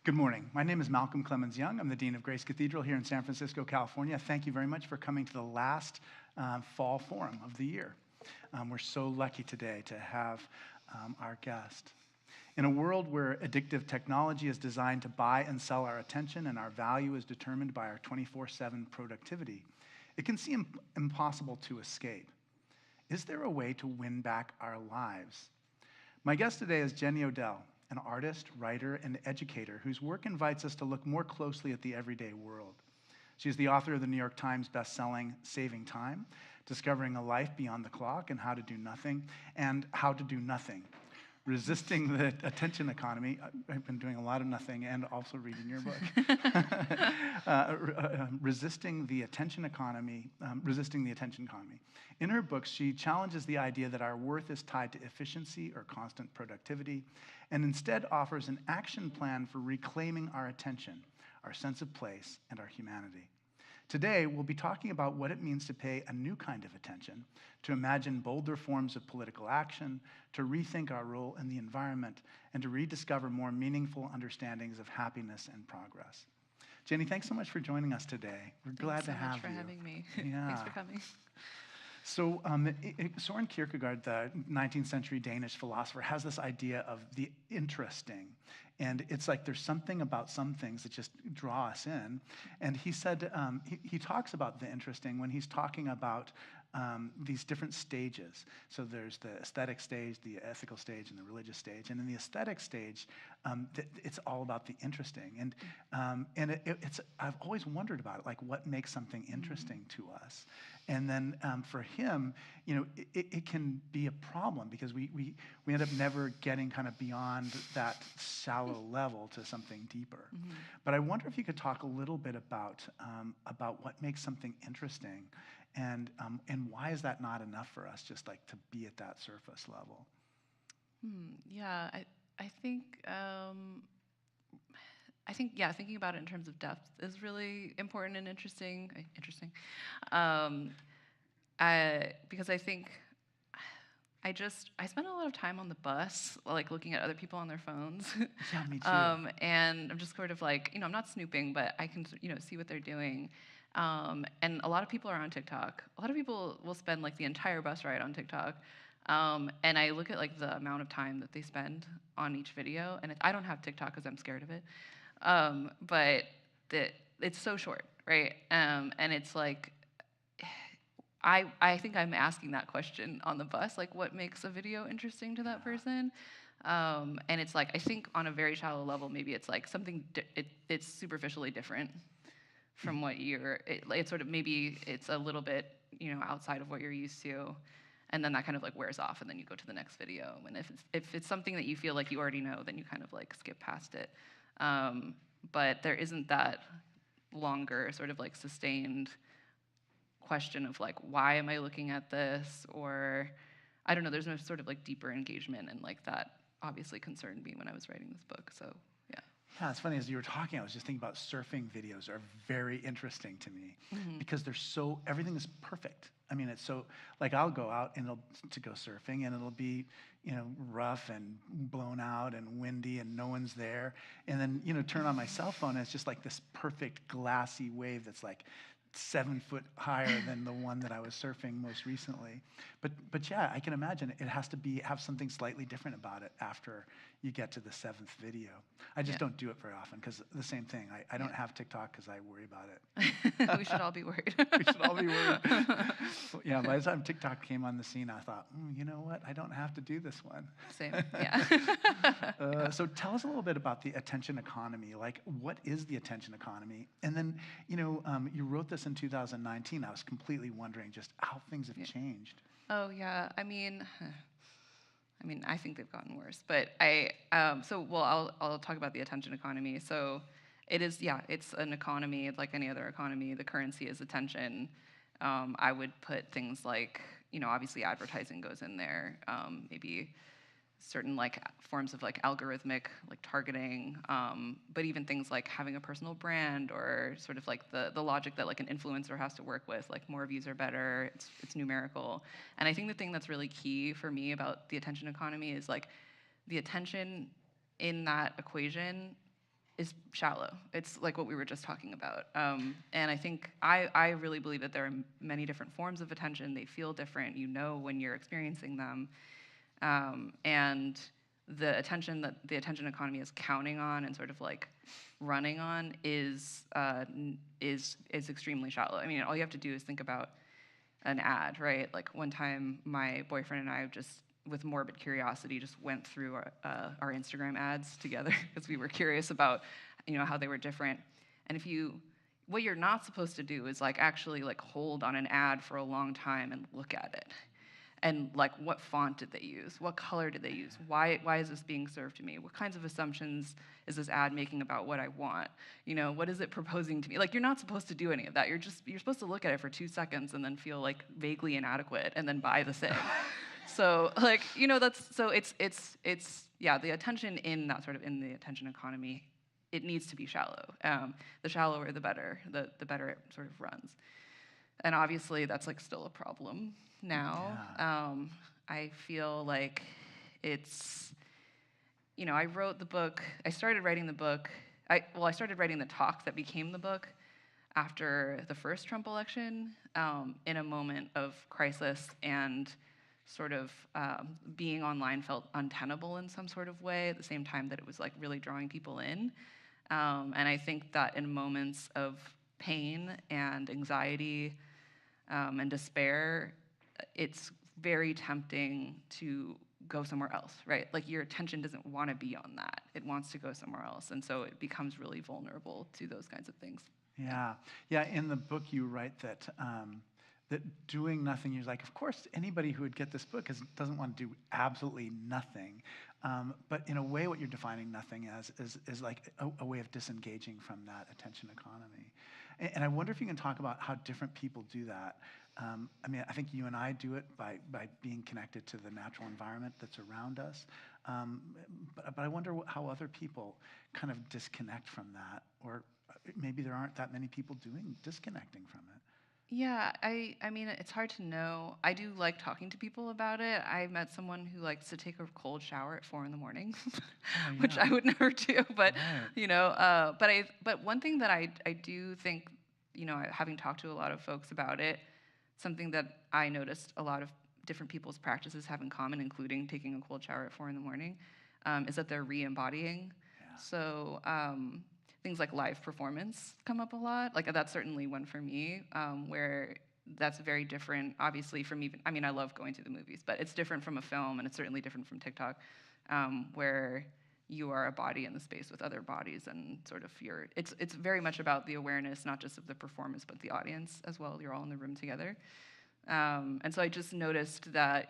Good morning. My name is Malcolm Clemens Young. I'm the Dean of Grace Cathedral here in San Francisco, California. Thank you very much for coming to the last fall forum of the year. We're so lucky today to have our guest. In a world where addictive technology is designed to buy and sell our attention and our value is determined by our 24/7 productivity, it can seem impossible to escape. Is there a way to win back our lives? My guest today is Jenny Odell, an artist, writer, and educator whose work invites us to look more closely at the everyday world. She is the author of the New York Times bestselling Saving Time, Discovering a Life Beyond the Clock and How to Do Nothing, and How to Do Nothing, Resisting the Attention Economy. I've been doing a lot of nothing and also reading your book. Resisting the Attention Economy. In her books, she challenges the idea that our worth is tied to efficiency or constant productivity, and instead offers an action plan for reclaiming our attention, our sense of place, and our humanity. Today, we'll be talking about what it means to pay a new kind of attention, to imagine bolder forms of political action, to rethink our role in the environment, and to rediscover more meaningful understandings of happiness and progress. Jenny, thanks so much for joining us today. We're glad to have you. Thanks so much for having me. Yeah. Thanks for coming. So Søren Kierkegaard, the 19th century Danish philosopher, has this idea of the interesting. And it's like there's something about some things that just draw us in. And he said, he talks about the interesting when he's talking about these different stages. So there's the aesthetic stage, the ethical stage, and the religious stage. And in the aesthetic stage, it's all about the interesting. And it's I've always wondered about it, like what makes something interesting to us. And then for him, you know, it can be a problem because we end up never getting kind of beyond that shallow level to something deeper. Mm-hmm. But I wonder if you could talk a little bit about what makes something interesting, and why is that not enough for us, just like to be at that surface level? Yeah, I think thinking about it in terms of depth is really important and interesting. Because I think I spend a lot of time on the bus, like looking at other people on their phones. Yeah, me too. And I'm just sort of like, I'm not snooping, but I can, see what they're doing. And a lot of people are on TikTok. A lot of people will spend like the entire bus ride on TikTok. And I look at like the amount of time that they spend on each video, and I don't have TikTok because I'm scared of it. But it's so short, right? And it's like, I think I'm asking that question on the bus, like what makes a video interesting to that person? And it's like, I think on a very shallow level, maybe it's like something, it's superficially different from what it's sort of, maybe it's a little bit, outside of what you're used to. And then that kind of like wears off, and then you go to the next video. And if it's something that you feel like you already know, then you kind of like skip past it. But there isn't that longer sort of like sustained question of like, why am I looking at this? Or I don't know, there's no sort of like deeper engagement, and like that obviously concerned me when I was writing this book. So yeah, it's funny, as you were talking, I was just thinking about surfing videos are very interesting to me. Mm-hmm. Because everything is perfect. I mean, it's so, like I'll go out to go surfing, and it'll be, rough and blown out and windy and no one's there. And then, turn on my cell phone, and it's just like this perfect glassy wave that's like 7 foot higher than the one that I was surfing most recently. But yeah, I can imagine it has to have something slightly different about it after you get to the 7th video. I just don't do it very often because the same thing. I don't have TikTok because I worry about it. We should all be worried. We should all be worried. Yeah, by the time TikTok came on the scene, I thought, you know what? I don't have to do this one. Same, yeah. So tell us a little bit about the attention economy. Like, what is the attention economy? And then, you wrote this in 2019. I was completely wondering just how things have changed. Oh, yeah. I mean, I think they've gotten worse. But I'll talk about the attention economy. So it is, it's an economy like any other economy. The currency is attention. I would put things like, obviously advertising goes in there. Maybe certain like forms of like algorithmic like targeting, but even things like having a personal brand, or sort of like the logic that like an influencer has to work with, like more views are better, it's numerical. And I think the thing that's really key for me about the attention economy is like the attention in that equation is shallow. It's like what we were just talking about. And I think I really believe that there are many different forms of attention. They feel different. You know when you're experiencing them. And the attention that the attention economy is counting on and sort of like running on is extremely shallow. I mean, all you have to do is think about an ad, right? Like one time, my boyfriend and I just, with morbid curiosity, just went through our Instagram ads together because we were curious about, how they were different. And what you're not supposed to do is like actually like hold on an ad for a long time and look at it. And like, what font did they use? What color did they use? Why is this being served to me? What kinds of assumptions is this ad making about what I want? What is it proposing to me? Like, you're not supposed to do any of that. You're supposed to look at it for 2 seconds and then feel like vaguely inadequate and then buy the thing. So like, the attention in that sort of in the attention economy, it needs to be shallow. The shallower, the better. The better it sort of runs. And obviously, that's like still a problem now. Yeah. I feel like it's, I wrote the book. I started writing the book. I started writing the talk that became the book after the first Trump election, in a moment of crisis, and sort of being online felt untenable in some sort of way at the same time that it was like really drawing people in. And I think that in moments of pain and anxiety and despair, it's very tempting to go somewhere else, right? Like your attention doesn't want to be on that. It wants to go somewhere else. And so it becomes really vulnerable to those kinds of things. Yeah. In the book you write that that doing nothing, you're like, of course, anybody who would get this book doesn't want to do absolutely nothing. But in a way, what you're defining nothing as is like a way of disengaging from that attention economy. And I wonder if you can talk about how different people do that. I think you and I do it by being connected to the natural environment that's around us. But I wonder how other people kind of disconnect from that, or maybe there aren't that many people disconnecting from it. Yeah, I mean, it's hard to know. I do like talking to people about it. I met someone who likes to take a cold shower at 4 a.m, which I would never do. But Right. but one thing that I do think, having talked to a lot of folks about it, something that I noticed a lot of different people's practices have in common, including taking a cold shower at 4 a.m, is that they're re-embodying. Yeah. So things like live performance come up a lot. Like that's certainly one for me, where that's very different, obviously, from even, I love going to the movies, but it's different from a film, and it's certainly different from TikTok, where you are a body in the space with other bodies, and sort of it's very much about the awareness, not just of the performance, but the audience as well. You're all in the room together. And so I just noticed that,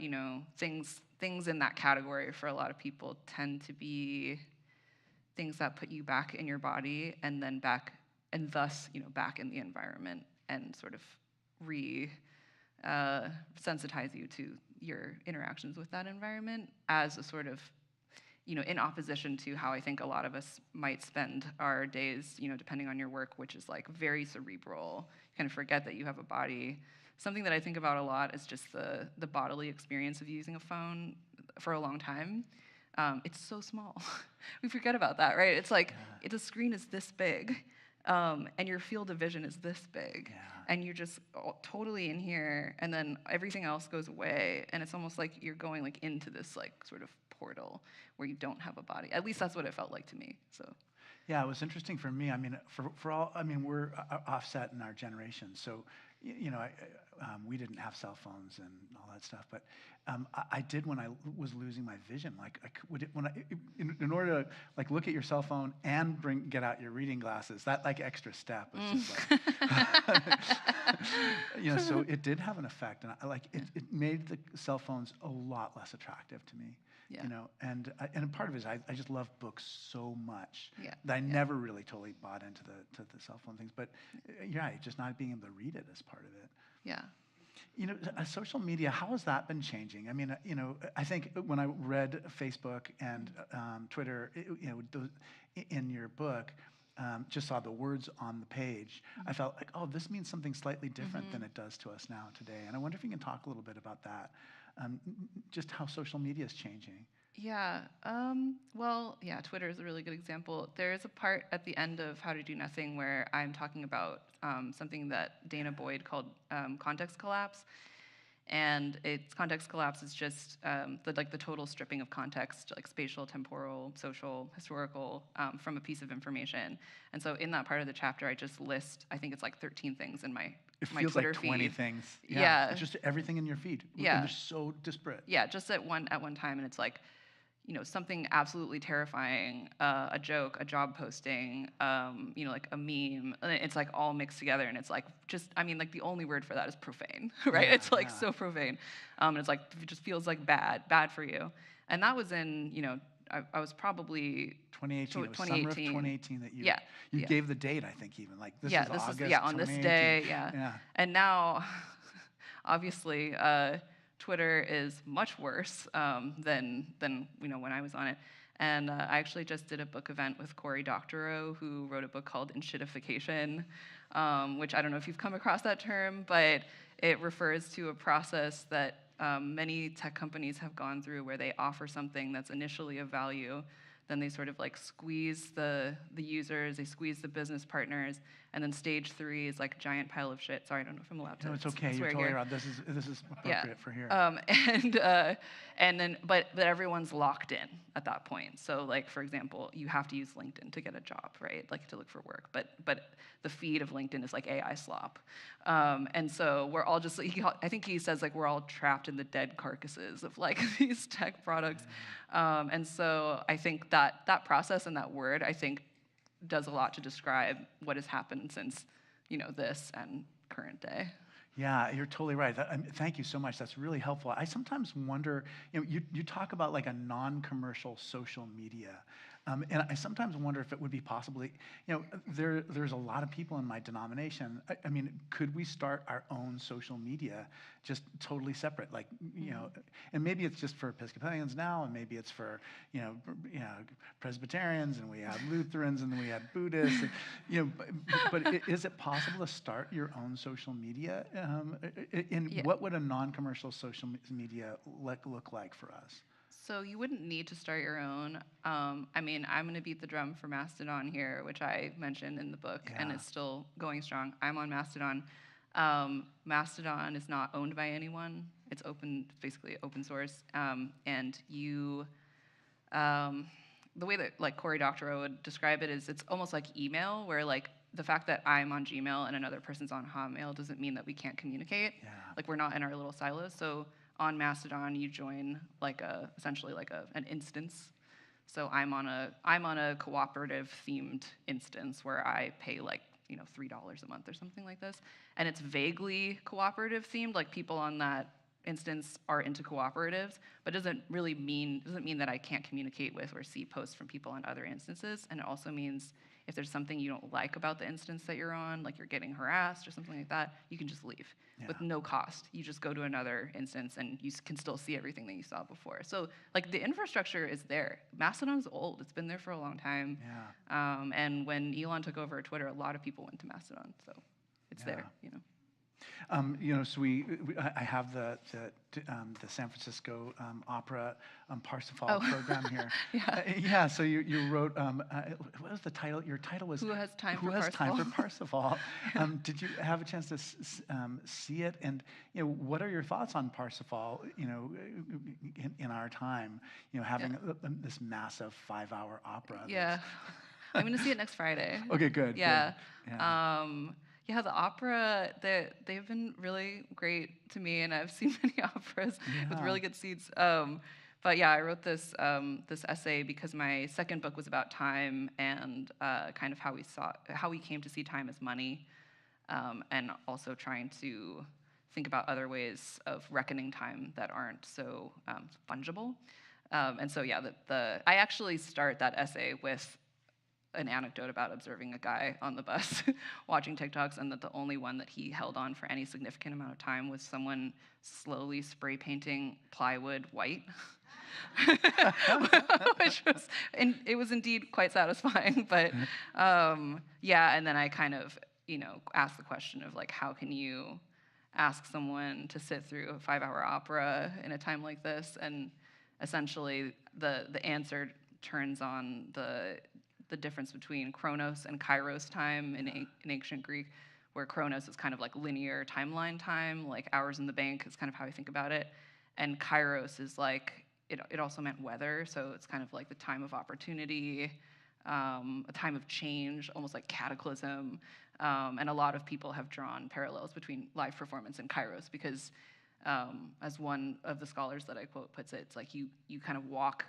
things in that category for a lot of people tend to be things that put you back in your body, and then back, and thus, back in the environment, and sort of sensitize you to your interactions with that environment, as a sort of, in opposition to how I think a lot of us might spend our days, depending on your work, which is like very cerebral. You kind of forget that you have a body. Something that I think about a lot is just the bodily experience of using a phone for a long time. It's so small. We forget about that, right? It's like the screen is this big, and your field of vision is this big, and you're just totally in here, and then everything else goes away, and it's almost like you're going like into this like sort of portal where you don't have a body. At least that's what it felt like to me. So. Yeah, it was interesting for me. For all, we're offset in our generation, so we didn't have cell phones and all that stuff. But I did when I was losing my vision. Like in order to like look at your cell phone and get out your reading glasses, that like extra step was just like, so it did have an effect, and it made the cell phones a lot less attractive to me. Yeah. And part of it is I just love books so much that I Yeah. never really totally bought into the cell phone things. But just not being able to read it is part of it. Yeah. Social media, how has that been changing? I think when I read Facebook and Twitter, in your book, just saw the words on the page, I felt like, oh, this means something slightly different than it does to us now today. And I wonder if you can talk a little bit about that, just how social media is changing. Yeah. Well, yeah, Twitter is a really good example. There is a part at the end of How to Do Nothing where I'm talking about something that Dana Boyd called context collapse. And its context collapse is just the total stripping of context, like spatial, temporal, social, historical, from a piece of information. And so in that part of the chapter, I just list, I think it's like 13 things in my It my feels Twitter like 20 feed. things. Yeah. Yeah, It's just everything in your feed. And yeah, they're so disparate. yeah. Just at one time, and it's like, something absolutely terrifying, a joke, a job posting, like a meme. And it's like all mixed together, and it's like like the only word for that is profane, right? Yeah, It's like yeah. so profane, and it's like it just feels like bad for you. And that was in, I was probably 2018. It was summer of 2018. 2018 that Yeah, you yeah, gave the date, I think, even. Like, this yeah. is This is August on this 2018. day, yeah. Yeah. And now, obviously, Twitter is much worse than when I was on it. And I actually just did a book event with Cory Doctorow, who wrote a book called Inshitification, which I don't know if you've come across that term, but it refers to a process that many tech companies have gone through where they offer something that's initially of value, then they sort of like squeeze the users, they squeeze the business partners, and then stage 3 is like a giant pile of shit. Sorry, I don't know if I'm allowed to No, it's okay. You're swear totally here. right. This is Yeah. appropriate for here. And then, but everyone's locked in at that point. So, like, for example, you have to use LinkedIn to get a job, right? Like, to look for work. But the feed of LinkedIn is like AI slop. And so we're all just, I think he says, like, we're all trapped in the dead carcasses of, like, these tech products. And so I think that process and that word, I think, does a lot to describe what has happened since, this and current day. Yeah, you're totally right. Thank you so much. That's really helpful. I sometimes wonder, you talk about like a non-commercial social media. And I sometimes wonder if it would be possibly, there's a lot of people in my denomination. I mean, could we start our own social media just totally separate? Like, and maybe it's just for Episcopalians now, and maybe it's for, Presbyterians, and we have Lutherans, and then we have Buddhists. And, but is it possible to start your own social media? And Yeah. what would a non-commercial social media look like for us? So you wouldn't need to start your own. I mean, I'm going to beat the drum for Mastodon here, which I mentioned in the book, and Yeah. it's still going strong. I'm on Mastodon. Mastodon is not owned by anyone. It's basically open source. And the way that like Cory Doctorow would describe it is it's almost like email, where like the fact that I'm on Gmail and another person's on Hotmail doesn't mean that we can't communicate. Yeah. Like we're not in our little silos. So on Mastodon, you join like essentially like an instance. So I'm on a cooperative themed instance where I pay like $3 a month or something like this, and it's vaguely cooperative themed. Like people on that instance are into cooperatives, but doesn't mean that I can't communicate with or see posts from people on other instances. And it also means if there's something you don't like about the instance that you're on, like you're getting harassed or something like that, you can just leave with no cost. You just go to another instance and you can still see everything that you saw before. So like the infrastructure is there. Mastodon's old. It's been there for a long time. Yeah. And when Elon took over Twitter, a lot of people went to Mastodon. So it's there. So I have the San Francisco Opera Parsifal program here. Yeah. So you wrote, what was the title? Your title was Who Has Time Who for Has Parsifal? Time for Parsifal? Did you have a chance to see it? And what are your thoughts on Parsifal? In our time, having this massive 5-hour opera. Yeah. I'm going to see it next Friday. Okay, good. Yeah. Good. Yeah. Yeah, the opera, they've been really great to me, and I've seen many operas with really good seats. But yeah, I wrote this essay because my second book was about time and kind of how we came to see time as money, and also trying to think about other ways of reckoning time that aren't so fungible. And so yeah, I actually start that essay with an anecdote about observing a guy on the bus watching TikToks, and that the only one that he held on for any significant amount of time was someone slowly spray painting plywood white. It was indeed quite satisfying, but yeah, and then I kind of asked the question of like, how can you ask someone to sit through a 5-hour opera in a time like this? And essentially the answer turns on the difference between chronos and kairos time in ancient Greek, where chronos is kind of like linear timeline time, like hours in the bank is kind of how I think about it. And kairos is like, it also meant weather, so it's kind of like the time of opportunity, a time of change, almost like cataclysm. And a lot of people have drawn parallels between live performance and kairos because, as one of the scholars that I quote puts it, it's like you kind of walk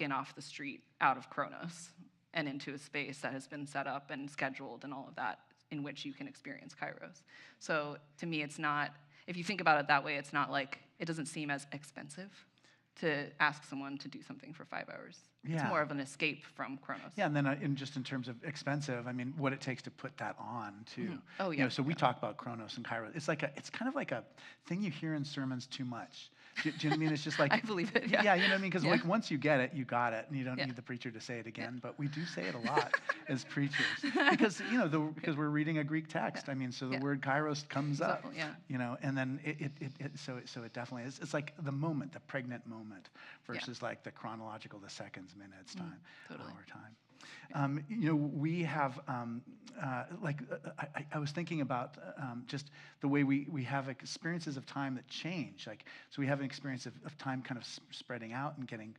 in off the street out of chronos and into a space that has been set up and scheduled and all of that, in which you can experience kairos. So to me, it's not, if you think about it that way, it's not like, it doesn't seem as expensive to ask someone to do something for 5 hours. Yeah. It's more of an escape from chronos. Yeah, and then just in terms of expensive, I mean, what it takes to put that on too. Mm-hmm. Oh yeah. You know, so we talk about chronos and kairos. It's kind of like a thing you hear in sermons too much. Do you know what I mean? It's just like I believe it. Yeah. Yeah, you know what I mean? Because like once you get it, you got it, and you don't Yeah. need the preacher to say it again. But we do say it a lot as preachers because because we're reading a Greek text. I mean, so the word kairos comes up. So, yeah. You know, and then so it definitely is. It's like the moment, the pregnant moment, versus like the chronological, the seconds, minutes, time, totally. hour, time. You know, we have I was thinking about just the way we have experiences of time that change. Like, so we have an experience of time kind of spreading out and getting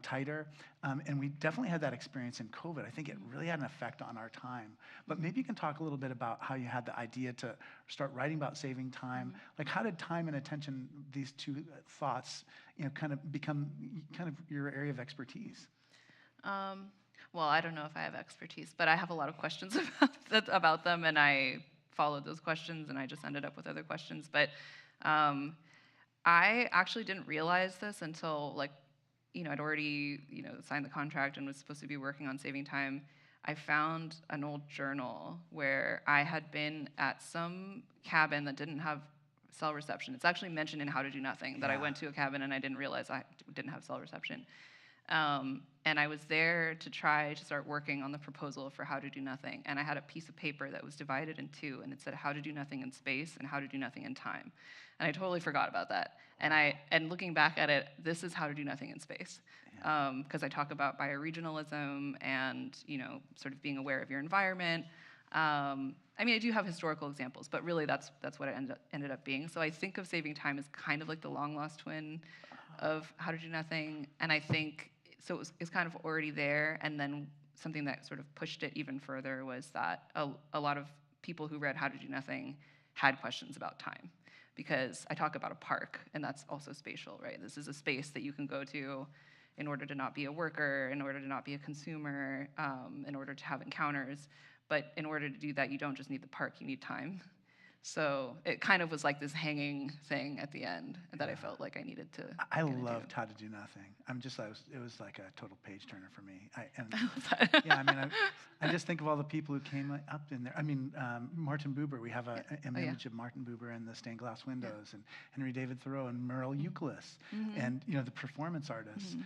tighter, and we definitely had that experience in COVID. I think it really had an effect on our time. But maybe you can talk a little bit about how you had the idea to start writing about saving time. Like, how did time and attention, these two thoughts, kind of become kind of your area of expertise? Well, I don't know if I have expertise, but I have a lot of questions about them, and I followed those questions, and I just ended up with other questions. But I actually didn't realize this until, like, I'd already, signed the contract and was supposed to be working on saving time. I found an old journal where I had been at some cabin that didn't have cell reception. It's actually mentioned in How to Do Nothing that I went to a cabin and I didn't realize I didn't have cell reception. And I was there to try to start working on the proposal for How to Do Nothing. And I had a piece of paper that was divided in two, and it said How to Do Nothing in Space and How to Do Nothing in Time. And I totally forgot about that. And looking back at it, this is How to Do Nothing in Space. Because I talk about bioregionalism and, sort of being aware of your environment. I mean, I do have historical examples, but really that's what it ended up being. So I think of saving time as kind of like the long-lost twin of How to Do Nothing. And I think, so it's kind of already there. And then something that sort of pushed it even further was that a lot of people who read How to Do Nothing had questions about time. Because I talk about a park, and that's also spatial, right? This is a space that you can go to in order to not be a worker, in order to not be a consumer, in order to have encounters. But in order to do that, you don't just need the park, you need time. So it kind of was like this hanging thing at the end that I felt like I needed to. I loved How to Do Nothing. It was like a total page turner for me. I just think of all the people who came up in there. I mean, Martin Buber. We have an image of Martin Buber in the stained glass windows, and Henry David Thoreau and Merle Euclid, and the performance artists.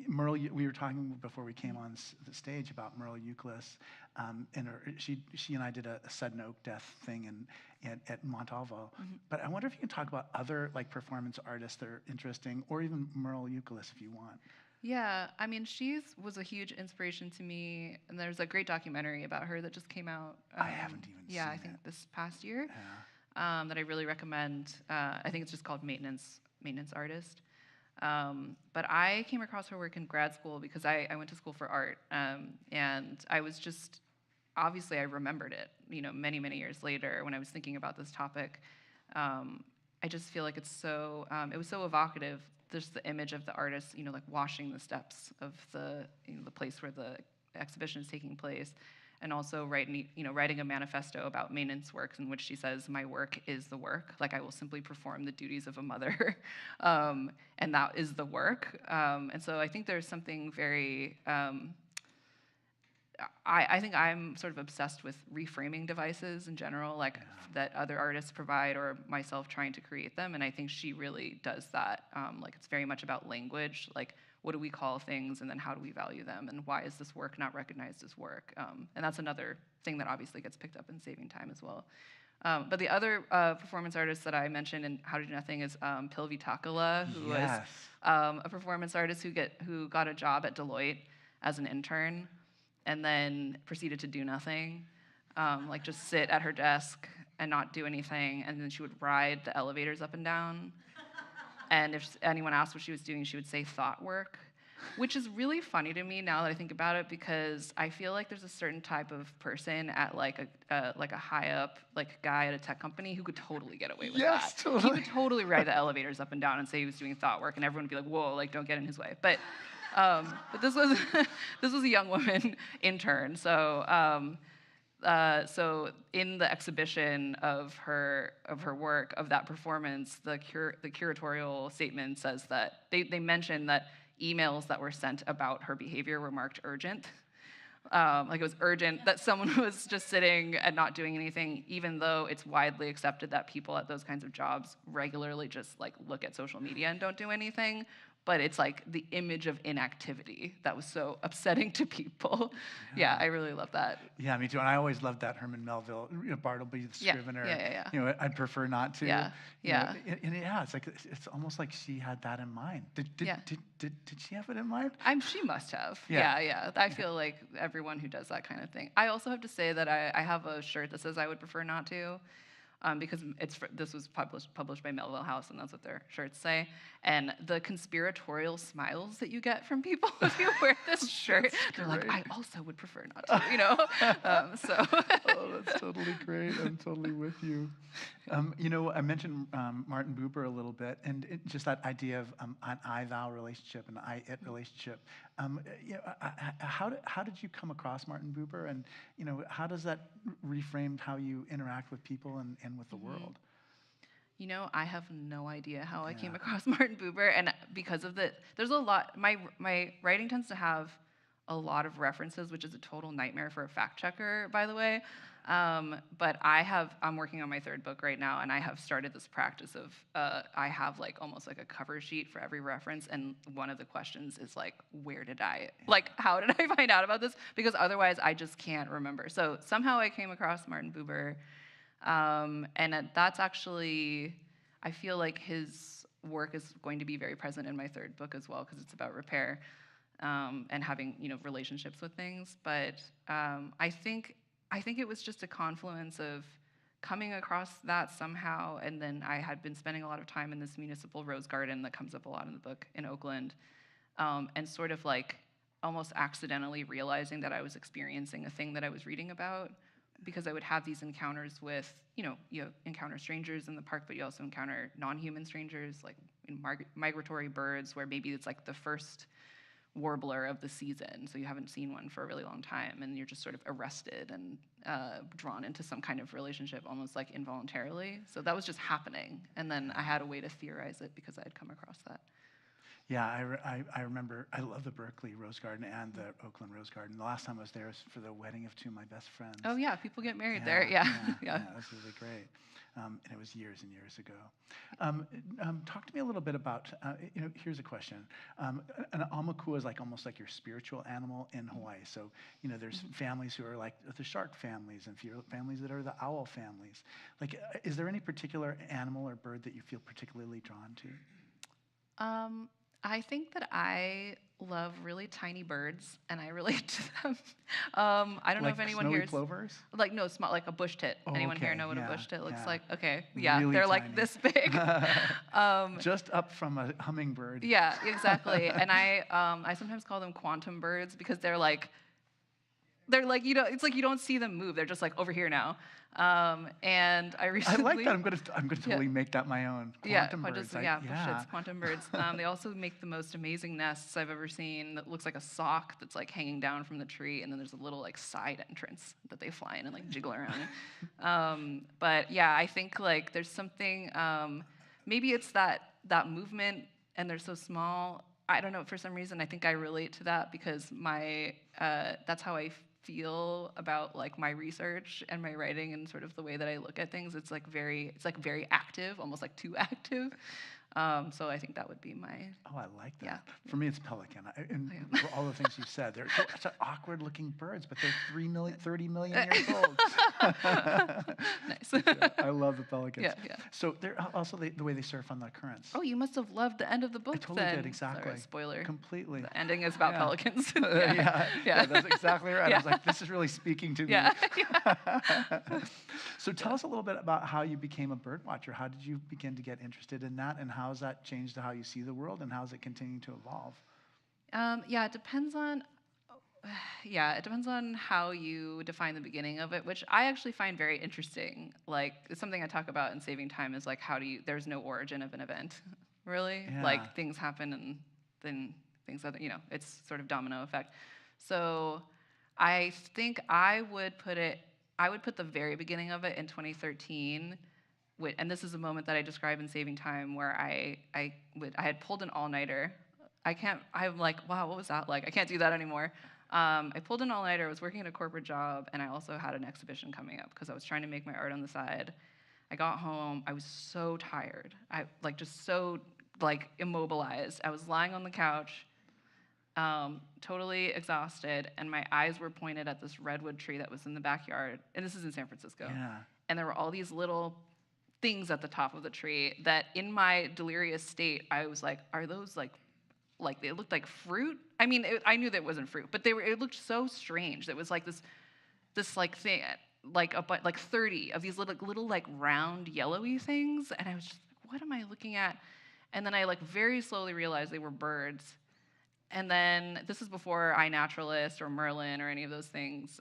Merle, we were talking before we came on the stage about Merle Euclid, and she and I did a sudden oak death thing at Montalvo. But I wonder if you can talk about other like performance artists that are interesting, or even Merle Euclid if you want. Yeah, I mean, she was a huge inspiration to me, and there's a great documentary about her that just came out. I haven't even seen it. Yeah, I think this past year, that I really recommend. I think it's just called Maintenance Artist. But I came across her work in grad school because I went to school for art, and I was just, obviously I remembered it, many, many years later when I was thinking about this topic. I just feel like it was so evocative. There's the image of the artist, like washing the steps of the place where the exhibition is taking place, and also writing a manifesto about maintenance works in which she says, my work is the work. Like, I will simply perform the duties of a mother, and that is the work. And so I think there's something very, I think I'm sort of obsessed with reframing devices in general, like that other artists provide, or myself trying to create them. And I think she really does that. Like, it's very much about language, like what do we call things, and then how do we value them, and why is this work not recognized as work? And that's another thing that obviously gets picked up in saving time as well. But the other performance artist that I mentioned in How to Do Nothing is Pilvi Takala, who was Yes. a performance artist who got a job at Deloitte as an intern, and then proceeded to do nothing, like just sit at her desk and not do anything, and then she would ride the elevators up and down. And if anyone asked what she was doing, she would say thought work, which is really funny to me now that I think about it, because I feel like there's a certain type of person at like a high up like guy at a tech company who could totally get away with Yes, that. totally. He could totally ride the elevators up and down and say he was doing thought work, and everyone would be like, "Whoa, like don't get in his way." But this was this was a young woman intern, so in the exhibition of her work, of that performance, the curatorial statement says that they mentioned that emails that were sent about her behavior were marked urgent. Like it was urgent that someone was just sitting and not doing anything, even though it's widely accepted that people at those kinds of jobs regularly just like look at social media and don't do anything. But it's like the image of inactivity that was so upsetting to people. Yeah, I really love that. Yeah, me too. And I always loved that Herman Melville, Bartleby the Scrivener. Yeah. I'd prefer not to. Yeah, yeah. And it's like it's almost like she had that in mind. Did she have it in mind? She must have. Yeah. Yeah. I feel like everyone who does that kind of thing. I also have to say that I have a shirt that says I would prefer not to. Because this was published by Melville House, and that's what their shirts say. And the conspiratorial smiles that you get from people if you wear this shirt, they're like, I also would prefer not to, So. Oh, that's totally great. I'm totally with you. I mentioned Martin Buber a little bit, and just that idea of an I-thou relationship, an I-it relationship. How did you come across Martin Buber, and how does that reframe how you interact with people and with the world? I have no idea how I came across Martin Buber, and because of there's a lot. My writing tends to have a lot of references, which is a total nightmare for a fact checker, by the way. But I'm working on my third book right now, and I have started this practice of I have like almost like a cover sheet for every reference, and one of the questions is like, how did I find out about this? Because otherwise I just can't remember. So somehow I came across Martin Buber, and that's actually, I feel like his work is going to be very present in my third book as well, because it's about repair and having relationships with things. But I think it was just a confluence of coming across that somehow, and then I had been spending a lot of time in this municipal rose garden that comes up a lot in the book in Oakland, and sort of like almost accidentally realizing that I was experiencing a thing that I was reading about, because I would have these encounters with, you encounter strangers in the park, but you also encounter non-human strangers, like migratory birds, where maybe it's like the first warbler of the season, so you haven't seen one for a really long time, and you're just sort of arrested and drawn into some kind of relationship almost like involuntarily. So that was just happening, and then I had a way to theorize it because I had come across that. Yeah, I remember, I love the Berkeley Rose Garden and the Oakland Rose Garden. The last time I was there was for the wedding of two of my best friends. Oh yeah, people get married there, yeah. It was really great. And it was years and years ago. Talk to me a little bit about, here's a question. An aumakua is like almost like your spiritual animal in Hawaii. So, there's families who are like the shark families, and families that are the owl families. Like, is there any particular animal or bird that you feel particularly drawn to? I think that I love really tiny birds, and I relate to them. I don't know if anyone here. Like snowy plovers? Like, no, small, like a bush tit. Oh, Anyone okay, here know what a bush tit looks like? Okay, Really they're tiny. like this big. Just up from a hummingbird. Yeah, exactly. And I sometimes call them quantum birds, because they're like, it's like you don't see them move. They're just like over here now. And I recently. I like that. I'm gonna totally make that my own. Quantum birds. Quantum birds. They also make the most amazing nests I've ever seen. That looks like a sock that's like hanging down from the tree, and then there's a little like side entrance that they fly in and like jiggle around. But yeah, I think like there's something. Maybe it's that movement, and they're so small. I don't know. For some reason, I think I relate to that, because that's how I feel about like my research and my writing, and sort of the way that I look at things. It's like very active, almost like too active. So I think that would be my, Oh, I like that. yeah. For me, it's pelican. And Yeah. for all the things you said, they're such awkward-looking birds, but they're 30 million years old. Nice. I love the pelicans. Yeah, yeah. So they're also the way they surf on the currents. Oh, you must have loved the end of the I book totally then. did, exactly. Sorry, spoiler. Completely. The ending is about Yeah. pelicans. Yeah, that's exactly right. I Yeah. was like, this is really speaking to me. Yeah. So tell us a little bit about how you became a bird watcher. How did you begin to get interested in that, and how has that changed how you see the world, and how is it continuing to evolve? It depends on how you define the beginning of it, which I actually find very interesting. Like, it's something I talk about in Saving Time is like, there's no origin of an event, really. Yeah. Like, things happen and then things other, it's sort of domino effect. So I think I would put the very beginning of it in 2013. And this is a moment that I describe in Saving Time where I had pulled an all-nighter. I'm like, wow, what was that like? I can't do that anymore. I pulled an all-nighter. I was working at a corporate job, and I also had an exhibition coming up because I was trying to make my art on the side. I got home. I was so tired. Just so immobilized. I was lying on the couch, totally exhausted, and my eyes were pointed at this redwood tree that was in the backyard. And this is in San Francisco. Yeah. And there were all these little things at the top of the tree that, in my delirious state, I was like, are those like they looked like fruit? I mean, I knew that it wasn't fruit, but it looked so strange. It was like this thing, like 30 of these little like round yellowy things, and I was just like, what am I looking at? And then I very slowly realized they were birds. And then, this is before iNaturalist or Merlin or any of those things.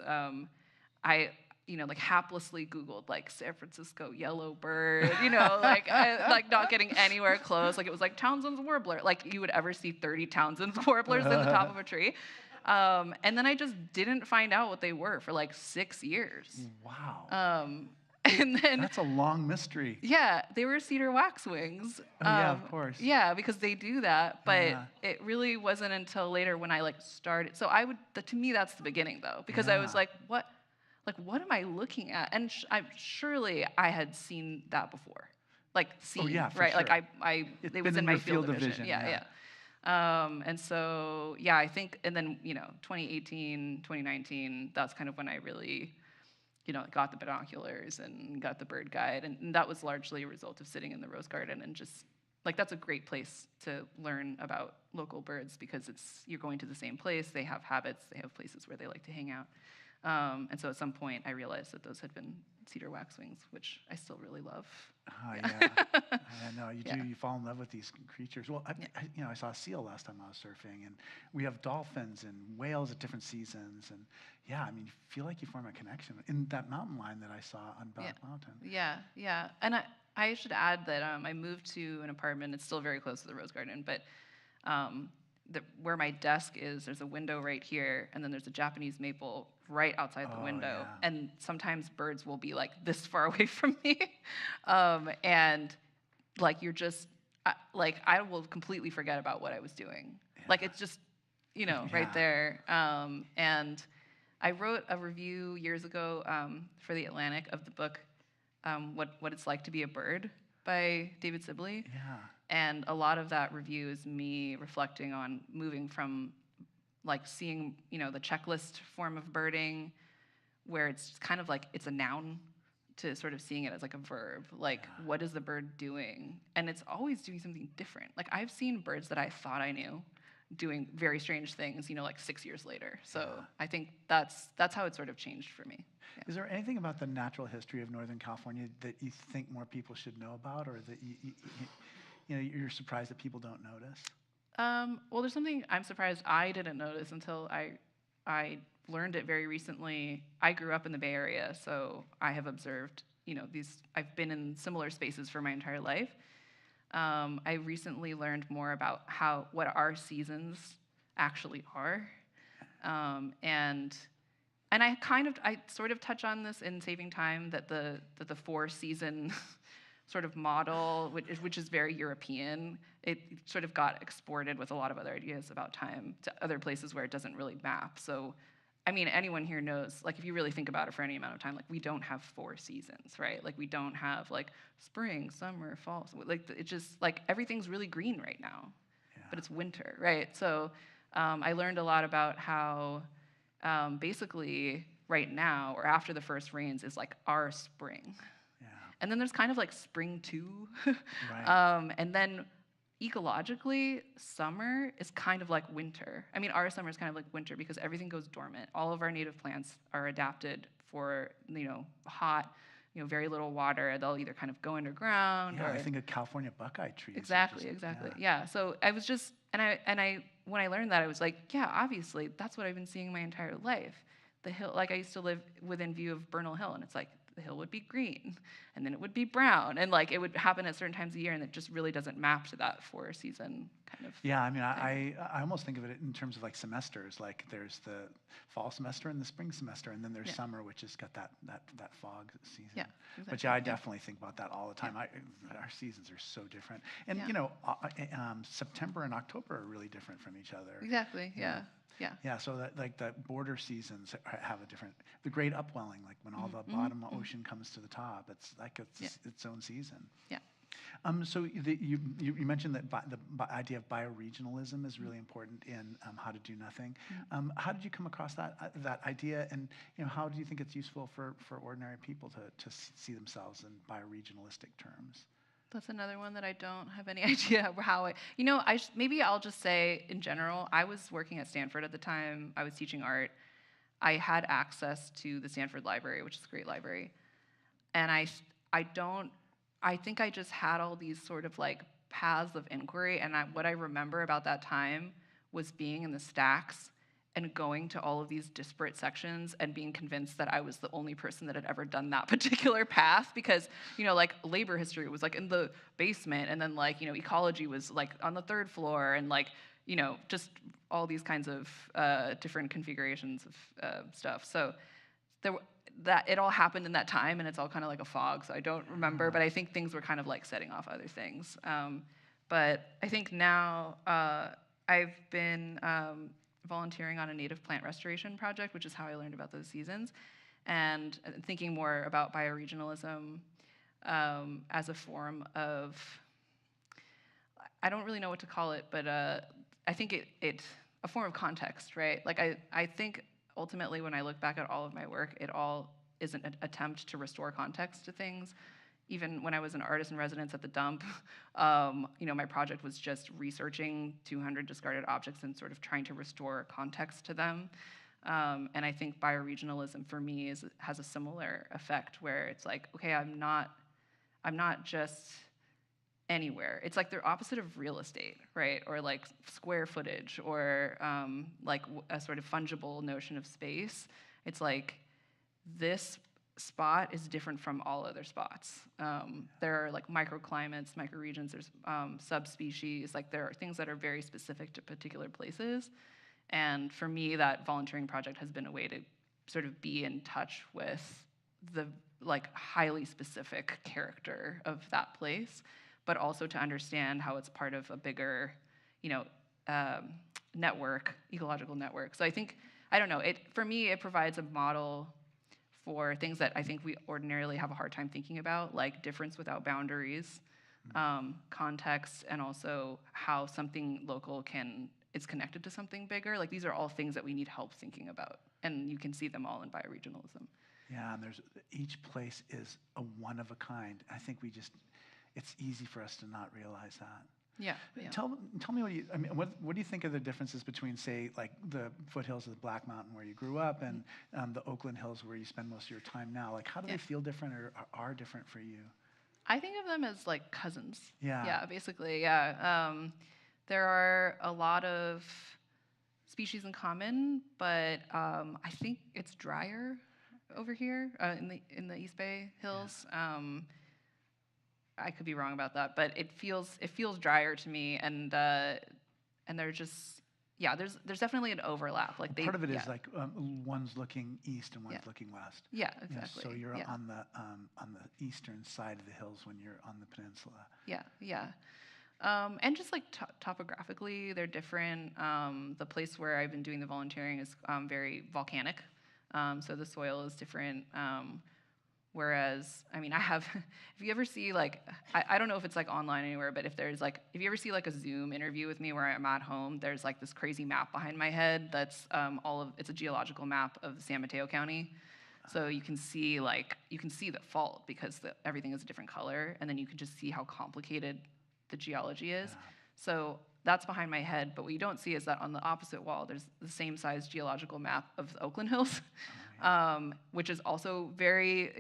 I haplessly Googled San Francisco yellow bird, not getting anywhere close. It was like Townsend's warbler. You would ever see 30 Townsend's warblers in the top of a tree. And then I just didn't find out what they were for 6 years. Wow. And then That's a long mystery. Yeah, they were cedar waxwings. Yeah, of course. Yeah, because they do that, but Yeah. it really wasn't until later when I started. So to me, that's the beginning though, because I was Yeah. like, what am I looking at? And surely I had seen that before, Oh, yeah, for right? sure. It was in my field of vision. Yeah. And so, I think, and then, 2018, 2019, that's kind of when I really, got the binoculars and got the bird guide. And that was largely a result of sitting in the rose garden and just, that's a great place to learn about local birds because you're going to the same place. They have habits. They have places where they like to hang out. And so at some point, I realized that those had been cedar waxwings, which I still really love. Oh, yeah. I know, you do. Yeah. You fall in love with these creatures. Well, I saw a seal last time I was surfing, and we have dolphins and whales at different seasons. And yeah, I mean, you feel like you form a connection in that mountain line that I saw on Black Mountain. Yeah. And I should add that I moved to an apartment. It's still very close to the rose garden, but where my desk is, there's a window right here, and then there's a Japanese maple right outside the window. Yeah. And sometimes birds will be this far away from me. And you're just, I will completely forget about what I was doing. Yeah. It's just, right there. And I wrote a review years ago for The Atlantic of the book, What It's Like to Be a Bird by David Sibley. Yeah. And a lot of that review is me reflecting on moving from seeing, the checklist form of birding where it's kind of it's a noun to sort of seeing it as a verb. What is the bird doing? And it's always doing something different. I've seen birds that I thought I knew doing very strange things, 6 years later. So I think that's how it sort of changed for me. Yeah. Is there anything about the natural history of Northern California that you think more people should know about, or that you're surprised that people don't notice? Well, there's something I'm surprised I didn't notice until I learned it very recently. I grew up in the Bay Area, so I have observed, I've been in similar spaces for my entire life. I recently learned more about what our seasons actually are, and I sort of touch on this in Saving Time that the 4-season sort of model, which is very European, it sort of got exported with a lot of other ideas about time to other places where it doesn't really map. So I mean, anyone here knows, like, if you really think about it for any amount of time, like, we don't have 4 seasons, right? Like, we don't have, like, spring, summer, fall. Like, it just, like, everything's really green right now, but it's winter, right? So I learned a lot about how basically right now, or after the first rains, is, like, our spring. Yeah. And then there's kind of, like, spring 2. Right. And then ecologically, summer is kind of like winter. I mean, our summer is kind of like winter because everything goes dormant. All of our native plants are adapted for, hot, very little water. They'll either kind of go underground Yeah, or I think of California buckeye trees. exactly. Yeah. So I was just, and I when I learned that, I was like, yeah, obviously, that's what I've been seeing my entire life. The hill, like, I used to live within view of Bernal Hill, and it's like the hill would be green, and then it would be brown, and like it would happen at certain times of year, and it just really doesn't map to that 4-season kind of. Yeah, I mean, thing. I almost think of it in terms of like semesters. Like there's the fall semester and the spring semester, and then there's summer, which has got that fog season. Yeah, exactly. But yeah, I definitely think about that all the time. Our seasons are so different, and September and October are really different from each other. Exactly. Yeah. Yeah, so that like the border seasons have a different. The great upwelling, like when all the bottom ocean comes to the top, it's like its own season. Yeah. So you mentioned that the idea of bioregionalism is really important in how to do nothing. How did you come across that idea, and how do you think it's useful for ordinary people to see themselves in bioregionalistic terms? That's another one that I don't have any idea how maybe I'll just say in general, I was working at Stanford at the time. I was teaching art. I had access to the Stanford Library, which is a great library. And I think I just had all these sort of like paths of inquiry. And what I remember about that time was being in the stacks and going to all of these disparate sections and being convinced that I was the only person that had ever done that particular path, because, like labor history was like in the basement, and then like, ecology was like on the 3rd floor, and like, just all these kinds of different configurations of stuff. So that it all happened in that time, and it's all kind of like a fog, so I don't remember, but I think things were kind of like setting off other things. But I think now I've been volunteering on a native plant restoration project, which is how I learned about those seasons, and thinking more about bioregionalism as a form of, I don't really know what to call it, but I think it a form of context, right? Like I think ultimately when I look back at all of my work, it all is an attempt to restore context to things. Even when I was an artist in residence at the dump, my project was just researching 200 discarded objects and sort of trying to restore context to them. And I think bioregionalism for me has a similar effect, where it's like, okay, I'm not just anywhere. It's like they're opposite of real estate, right? Or like square footage, or like a sort of fungible notion of space. It's like this spot is different from all other spots. There are like microclimates, microregions, there's subspecies, like there are things that are very specific to particular places. And for me, that volunteering project has been a way to sort of be in touch with the like highly specific character of that place, but also to understand how it's part of a bigger, network, ecological network. So I think, I don't know, for me, it provides a model for things that I think we ordinarily have a hard time thinking about, like difference without boundaries, context, and also how something local is connected to something bigger. Like these are all things that we need help thinking about, and you can see them all in bioregionalism. Yeah, and each place is a one of a kind. I think it's easy for us to not realize that. Yeah. Tell me what do you think of the differences between, say, like the foothills of the Black Mountain where you grew up and the Oakland Hills where you spend most of your time now? Like, how do they feel different or are different for you? I think of them as like cousins. Yeah. Yeah, basically, yeah. There are a lot of species in common, but I think it's drier over here in the East Bay Hills. Yeah. I could be wrong about that, but it feels drier to me, and there's just there's definitely an overlap. Like part of it is like one's looking east and one's looking west. Yeah, exactly. So you're on the eastern side of the hills when you're on the peninsula. Yeah. And just like topographically, they're different. The place where I've been doing the volunteering is very volcanic, so the soil is different. Whereas, I mean, I have, if you ever see like, I don't know if it's like online anywhere, but if you ever see like a Zoom interview with me where I'm at home, there's like this crazy map behind my head that's it's a geological map of San Mateo County. So you can see the fault because everything is a different color, and then you can just see how complicated the geology is. Yeah. So that's behind my head, but what you don't see is that on the opposite wall, there's the same size geological map of the Oakland Hills. Which is also very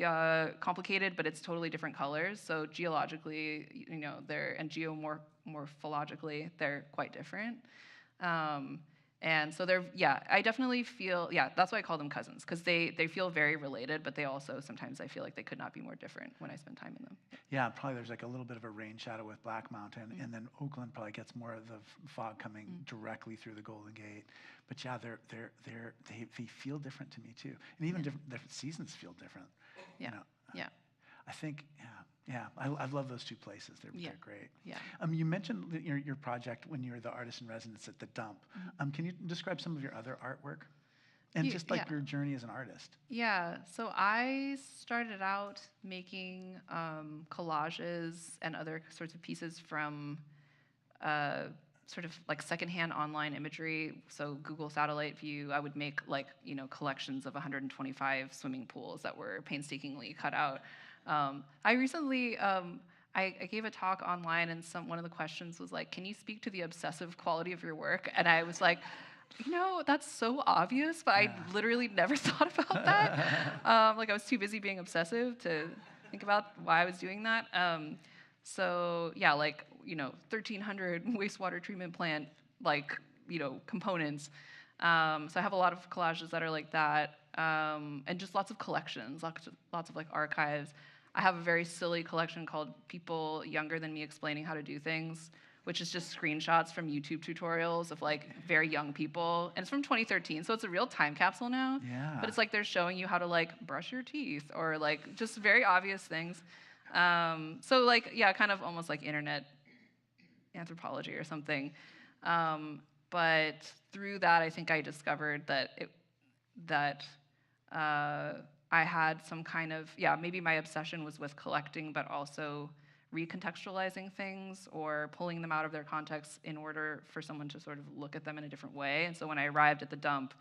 complicated, but it's totally different colors. So geologically, and geomorphologically, they're quite different. And so I definitely feel, that's why I call them cousins, because they feel very related, but they also, sometimes I feel like they could not be more different when I spend time in them. Yeah, probably there's like a little bit of a rain shadow with Black Mountain, and then Oakland probably gets more of the fog coming directly through the Golden Gate. But yeah, they feel different to me too, and even different seasons feel different. Yeah, I think, I love those two places. They're great. Yeah. You mentioned your project when you were the artist in residence at the Dump. Can you describe some of your other artwork? And just like your journey as an artist. Yeah, so I started out making collages and other sorts of pieces from sort of like secondhand online imagery. So Google Satellite View, I would make collections of 125 swimming pools that were painstakingly cut out. I recently, I gave a talk online, and one of the questions was like, can you speak to the obsessive quality of your work? And I was like, that's so obvious, but I literally never thought about that. I was too busy being obsessive to think about why I was doing that. 1,300 wastewater treatment plant, components. So I have a lot of collages that are like that, and just lots of collections, lots of archives. I have a very silly collection called People Younger Than Me Explaining How to Do Things, which is just screenshots from YouTube tutorials of very young people. And it's from 2013, so it's a real time capsule now. Yeah. But it's they're showing you how to brush your teeth or just very obvious things. Kind of almost like internet anthropology or something. But through that, I think I discovered that I had some kind of, maybe my obsession was with collecting, but also recontextualizing things or pulling them out of their context in order for someone to sort of look at them in a different way. And so when I arrived at the Dump,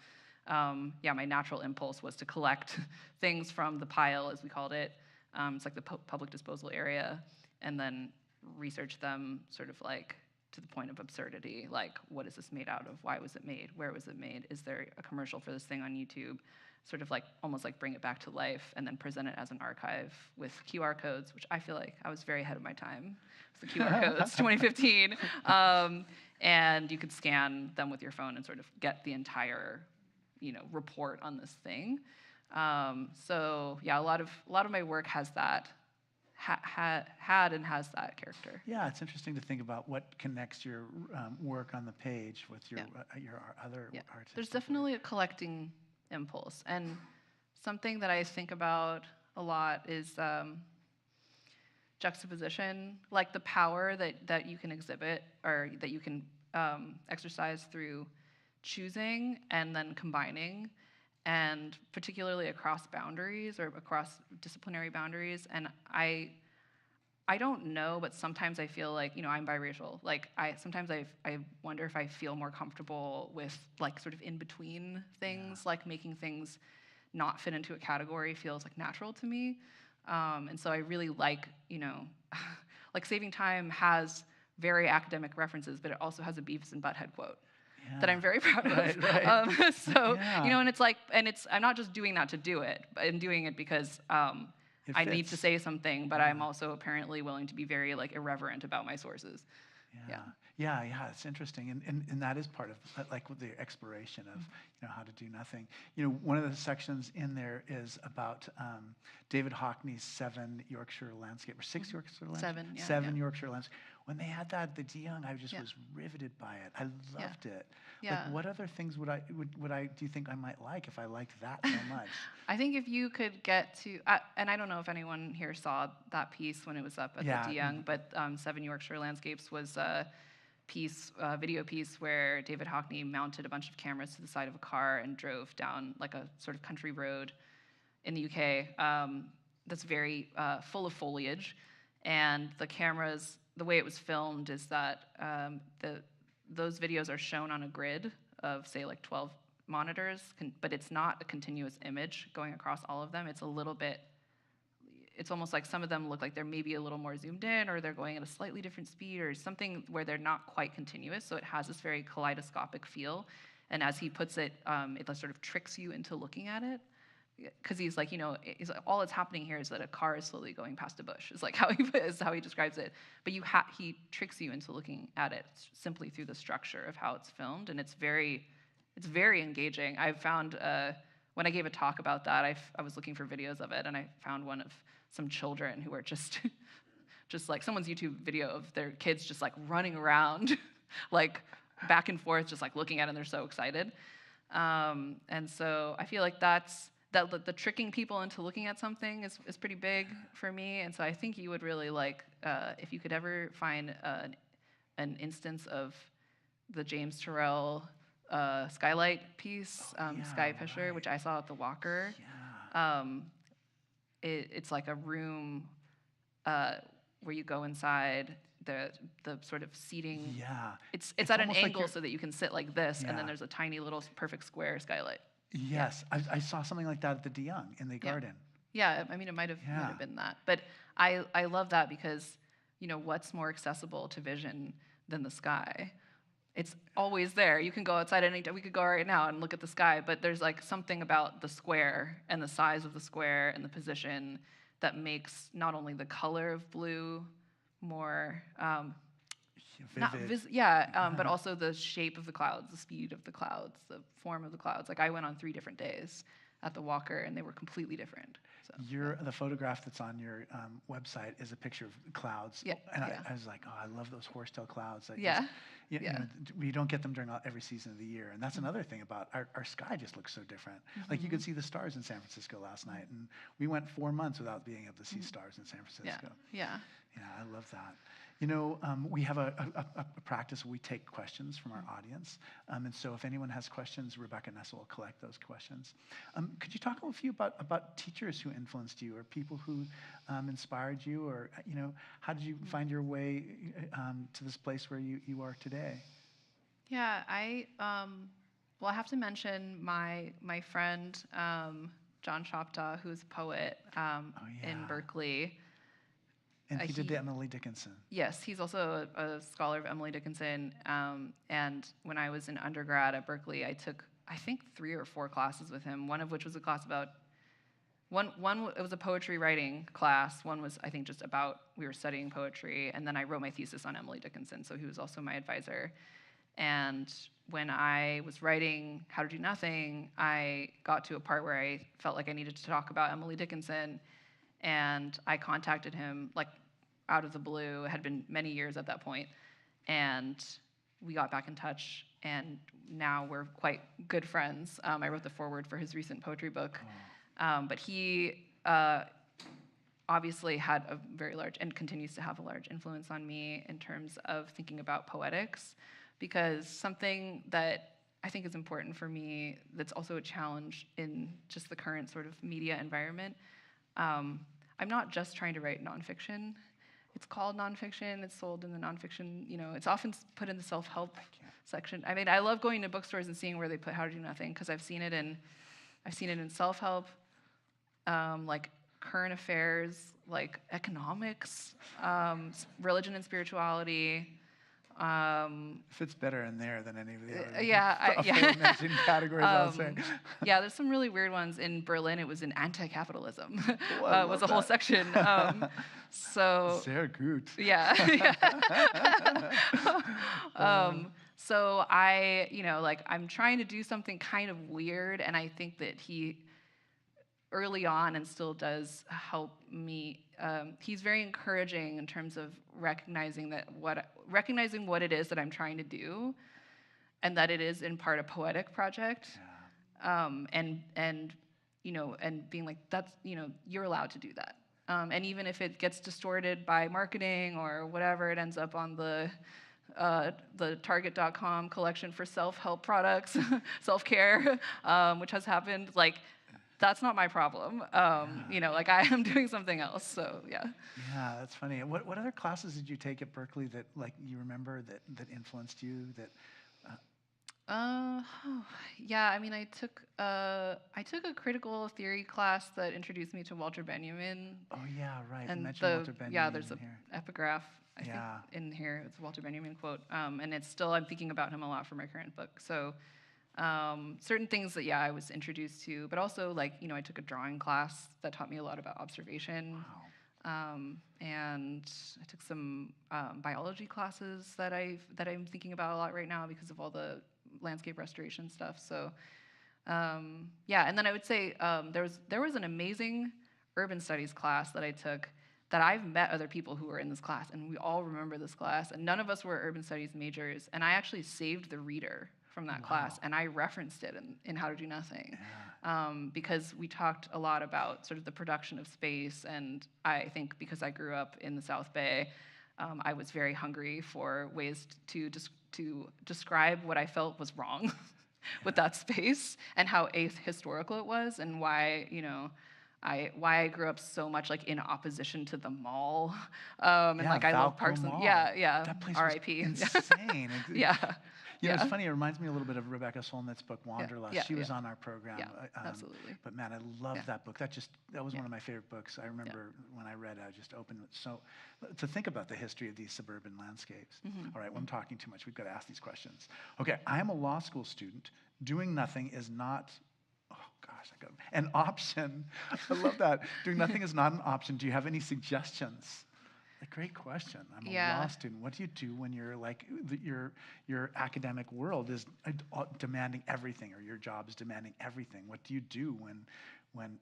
my natural impulse was to collect things from the pile, as we called it. It's like the public disposal area, and then research them sort of to the point of absurdity. What is this made out of? Why was it made? Where was it made? Is there a commercial for this thing on YouTube? Sort of almost bring it back to life, and then present it as an archive with QR codes, which I feel like I was very ahead of my time. It's the QR codes, 2015. And you could scan them with your phone and sort of get the entire, report on this thing. A lot of my work has that, had and has that character. Yeah, it's interesting to think about what connects your work on the page with your other artistic There's definitely a collecting impulse, and something that I think about a lot is juxtaposition, the power that you can exhibit or that you can exercise through choosing and then combining, and particularly across boundaries or across disciplinary boundaries. And I don't know, but sometimes I feel I'm biracial. Sometimes I wonder if I feel more comfortable with sort of in between things, making things not fit into a category feels natural to me. And so I really Saving Time has very academic references, but it also has a Beavis and Butthead quote. Yeah. That I'm very proud of. And I'm not just doing that to do it, but I'm doing it because I need to say something, but I'm also apparently willing to be very irreverent about my sources. Yeah. Yeah, it's interesting, and that is part of like with the exploration of how to do nothing. One of the sections in there is about David Hockney's 7 Yorkshire landscape or 6 Yorkshire landscape, 7, yeah, 7 yeah. Yorkshire landscape. When they had that at the DeYoung, I just Yeah. was riveted by it. I Yeah. loved it. Yeah. Like, what other things would I do you think I might like if I liked that so much? I think if you could get to, and I don't know if anyone here saw that piece when it was up at Yeah. the DeYoung, but 7 Yorkshire Landscapes was a video piece where David Hockney mounted a bunch of cameras to the side of a car and drove down like a sort of country road in the UK that's very full of foliage. And the cameras, the way it was filmed is that those videos are shown on a grid of, say, like 12 monitors, but it's not a continuous image going across all of them. It's a little bit, it's almost like some of them look like they're maybe a little more zoomed in, or they're going at a slightly different speed, or something where they're not quite continuous. So it has this very kaleidoscopic feel. And as he puts it, it sort of tricks you into looking at it. Because he's like, he's like, all that's happening here is that a car is slowly going past a bush. Is like how he describes it. But he tricks you into looking at it simply through the structure of how it's filmed, and it's very engaging. I found when I gave a talk about that, I was looking for videos of it, and I found one of some children who were just like someone's YouTube video of their kids just like running around, like back and forth, just like looking at it, and they're so excited. And so I feel like the tricking people into looking at something is pretty big for me. And so I think you would really like, if you could ever find an instance of the James Turrell Skylight piece, Sky Fisher, right. which I saw at the Walker. Yeah. It's like a room where you go inside, the sort of seating. Yeah. It's at an almost like angle so that you can sit like this, and then Yeah. there's a tiny little perfect square skylight. Yes, I saw something like that at the DeYoung in the garden. Yeah, I mean, it might have been that. But I love that because, what's more accessible to vision than the sky? It's always there. You can go outside any day. We could go right now and look at the sky, but there's like something about the square and the size of the square and the position that makes not only the color of blue more Vivid. but also the shape of the clouds, the speed of the clouds, the form of the clouds. Like I went on 3 different days at the Walker, and they were completely different. So The photograph that's on your website is a picture of clouds. Yeah, And yeah. I was like, oh, I love those horsetail clouds. Yeah, We don't get them during every season of the year. And that's another thing about our sky just looks so different. Like you could see the stars in San Francisco last night, and we went 4 months without being able to see stars in San Francisco. Yeah. Yeah, I love that. We have a practice where we take questions from our audience. And so if anyone has questions, Rebecca Nessa will collect those questions. Could you talk a few about teachers who influenced you, or people who inspired you, or, how did you find your way to this place where you are today? Yeah, I have to mention my friend John Choptaw, who's a poet in Berkeley. And he did the Emily Dickinson. Yes, he's also a scholar of Emily Dickinson. And when I was in undergrad at Berkeley, I took, I think, 3 or 4 classes with him, one of which was a class about, it was a poetry writing class. One was, I think, just about, we were studying poetry. And then I wrote my thesis on Emily Dickinson, so he was also my advisor. And when I was writing How to Do Nothing, I got to a part where I felt like I needed to talk about Emily Dickinson. And I contacted him, like, out of the blue. It had been many years at that point. And we got back in touch, and now we're quite good friends. I wrote the foreword for his recent poetry book. But he obviously had a very large, and continues to have a large influence on me in terms of thinking about poetics, because something that I think is important for me that's also a challenge in just the current sort of media environment. I'm not just trying to write nonfiction. It's called nonfiction. It's sold in the nonfiction. It's often put in the self-help section. I mean, I love going to bookstores and seeing where they put How to Do Nothing, because I've seen it in self-help, like current affairs, like economics, religion and spirituality, Fits better in there than any of the other Yeah, aforementioned categories, I'll say. Yeah, there's some really weird ones. In Berlin, it was in anti-capitalism. Oh, I Was love a whole that. section. So Sehr gut. yeah, so I, like I'm trying to do something kind of weird, and I think that he early on and still does help me. He's very encouraging in terms of recognizing what it is that I'm trying to do, and that it is in part a poetic project, and being like, that's, you're allowed to do that, and even if it gets distorted by marketing or whatever, it ends up on the Target.com collection for self-help products, self-care, which has happened. Like, that's not my problem. Like I am doing something else. So yeah. Yeah, that's funny. What other classes did you take at Berkeley that like you remember that influenced you? Yeah. I mean, I took a critical theory class that introduced me to Walter Benjamin. Oh yeah, right. And you mentioned Walter Benjamin there's in a here. epigraph. I think in here it's a Walter Benjamin quote, and it's still, I'm thinking about him a lot for my current book. So certain things that I was introduced to, but also like I took a drawing class that taught me a lot about observation. Wow. And I took some biology classes that I'm thinking about a lot right now because of all the landscape restoration stuff. So and then I would say there was an amazing urban studies class that I took that I've met other people who were in this class, and we all remember this class, and none of us were urban studies majors, and I actually saved the reader from that class, and I referenced it in How to Do Nothing, because we talked a lot about sort of the production of space, and I think because I grew up in the South Bay, I was very hungry for ways to describe what I felt was wrong with that space and how ahistorical it was, and why why I grew up so much like in opposition to the mall, and like I love parks and That place R.I.P. was insane. It's funny. It reminds me a little bit of Rebecca Solnit's book Wanderlust. She was on our program. Yeah, absolutely. But man, I love that book. That was one of my favorite books. I remember when I read it, I just opened it. So to think about the history of these suburban landscapes. All right, well, I'm talking too much. We've got to ask these questions. Okay, I am a law school student. Doing nothing is not an option. I love that. Doing nothing is not an option. Do you have any suggestions? A great question. I'm a law student. What do you do when you're like your academic world is demanding everything, or your job is demanding everything? What do you do when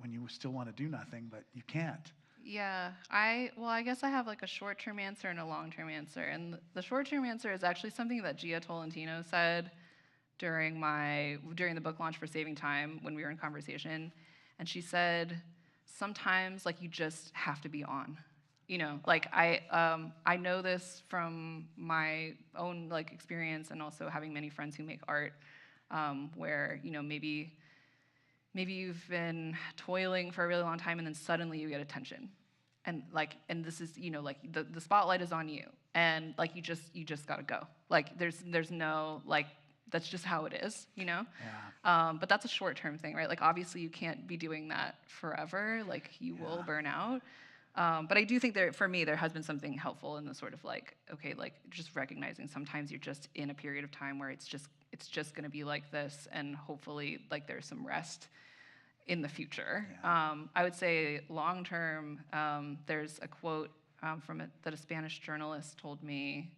you still want to do nothing but you can't? Yeah, I guess I have like a short-term answer and a long-term answer. And the short-term answer is actually something that Gia Tolentino said during the book launch for Saving Time when we were in conversation, and she said, sometimes like you just have to be on, like I know this from my own like experience, and also having many friends who make art, where maybe you've been toiling for a really long time, and then suddenly you get attention, and this is like the spotlight is on you, and like you just gotta go, like there's no like, that's just how it is, but that's a short-term thing, right? Like obviously you can't be doing that forever, like you will burn out, but I do think for me there has been something helpful in the sort of like, okay, like just recognizing sometimes you're just in a period of time where it's just going to be like this, and hopefully like there's some rest in the future. I would say long-term, there's a quote that a Spanish journalist told me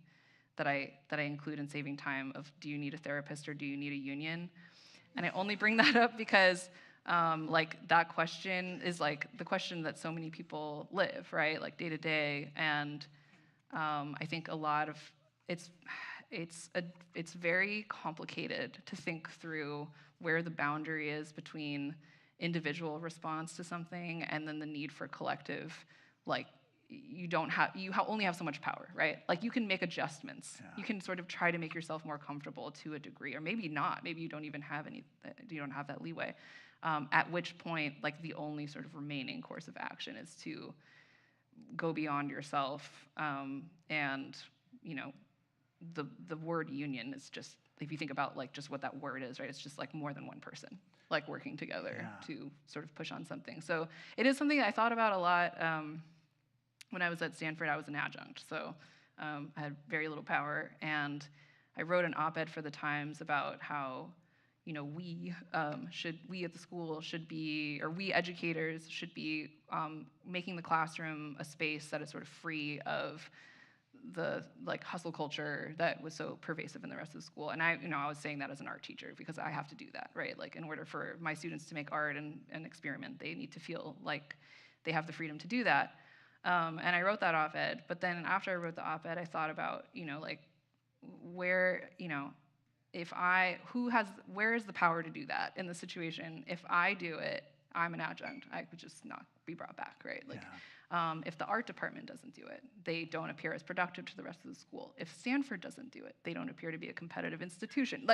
that I include in Saving Time of, do you need a therapist or do you need a union? And I only bring that up because like that question is like the question that so many people live, right? Like day to day. And I think a lot of it's very complicated to think through where the boundary is between individual response to something and then the need for collective, like you only have so much power, right? Like you can make adjustments. You can sort of try to make yourself more comfortable to a degree, or maybe not. Maybe you don't even have you don't have that leeway. At which point, like the only sort of remaining course of action is to go beyond yourself. And the word union is just, if you think about like just what that word is, right? It's just like more than one person like working together to sort of push on something. So it is something that I thought about a lot. When I was at Stanford, I was an adjunct. So I had very little power, and I wrote an op-ed for the Times about how, we at the school should be, or we educators should be making the classroom a space that is sort of free of the hustle culture that was so pervasive in the rest of the school. And I was saying that as an art teacher because I have to do that, right? Like, in order for my students to make art and experiment, they need to feel like they have the freedom to do that. And I wrote that op-ed, but then after I wrote the op-ed, I thought about, where, where is the power to do that in the situation? If I do it, I'm an adjunct. I could just not be brought back, right? If the art department doesn't do it, they don't appear as productive to the rest of the school. If Stanford doesn't do it, they don't appear to be a competitive institution.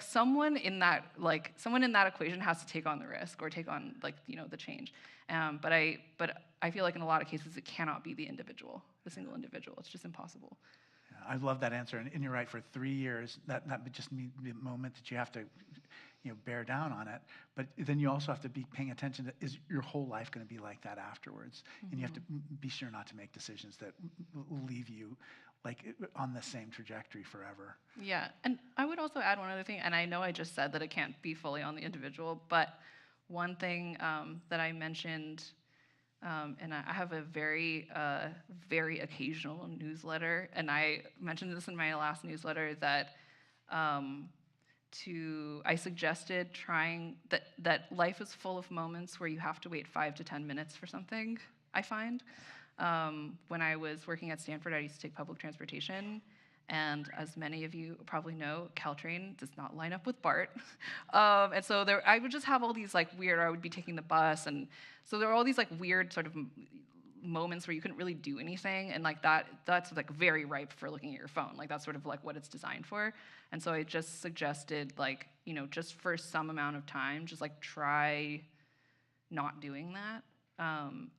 Someone in that equation has to take on the risk or take on the change. But I feel like in a lot of cases it cannot be the single individual. It's just impossible. I love that answer, and you're right. For 3 years, that would just be the moment that you have to, bear down on it. But then you also have to be paying attention to, is your whole life going to be like that afterwards? Mm-hmm. And you have to be sure not to make decisions that leave you on the same trajectory forever. Yeah, and I would also add one other thing, and I know I just said that it can't be fully on the individual, but one thing that I mentioned. And I have a very, very occasional newsletter, and I mentioned this in my last newsletter that I suggested trying that life is full of moments where you have to wait 5 to 10 minutes for something. I find when I was working at Stanford, I used to take public transportation. And as many of you probably know, Caltrain does not line up with BART. And so I would just have all these weird, I would be taking the bus. And so there were all these weird sort of moments where you couldn't really do anything. And that's very ripe for looking at your phone. That's sort of what it's designed for. And so I just suggested just for some amount of time, just try not doing that.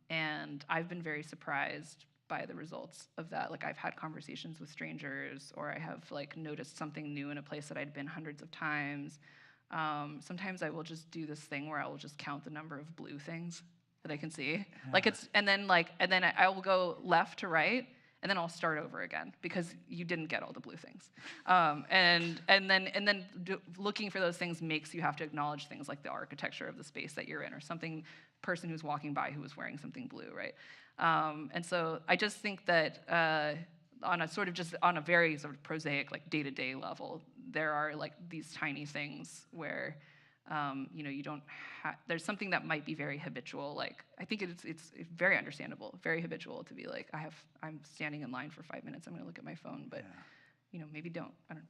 And I've been very surprised by the results of that. I've had conversations with strangers, or I have noticed something new in a place that I'd been hundreds of times. Sometimes I will just do this thing where I will just count the number of blue things that I can see. Yeah. And then I will go left to right, and then I'll start over again because you didn't get all the blue things. And then looking for those things makes you have to acknowledge things like the architecture of the space that you're in, or person who's walking by who was wearing something blue, right? And so I just think that on a very sort of prosaic, day-to-day level, there are these tiny things where you don't there's something that might be very habitual. I think it's very understandable, very habitual to be I'm standing in line for 5 minutes, I'm going to look at my phone, but maybe don't. I don't know.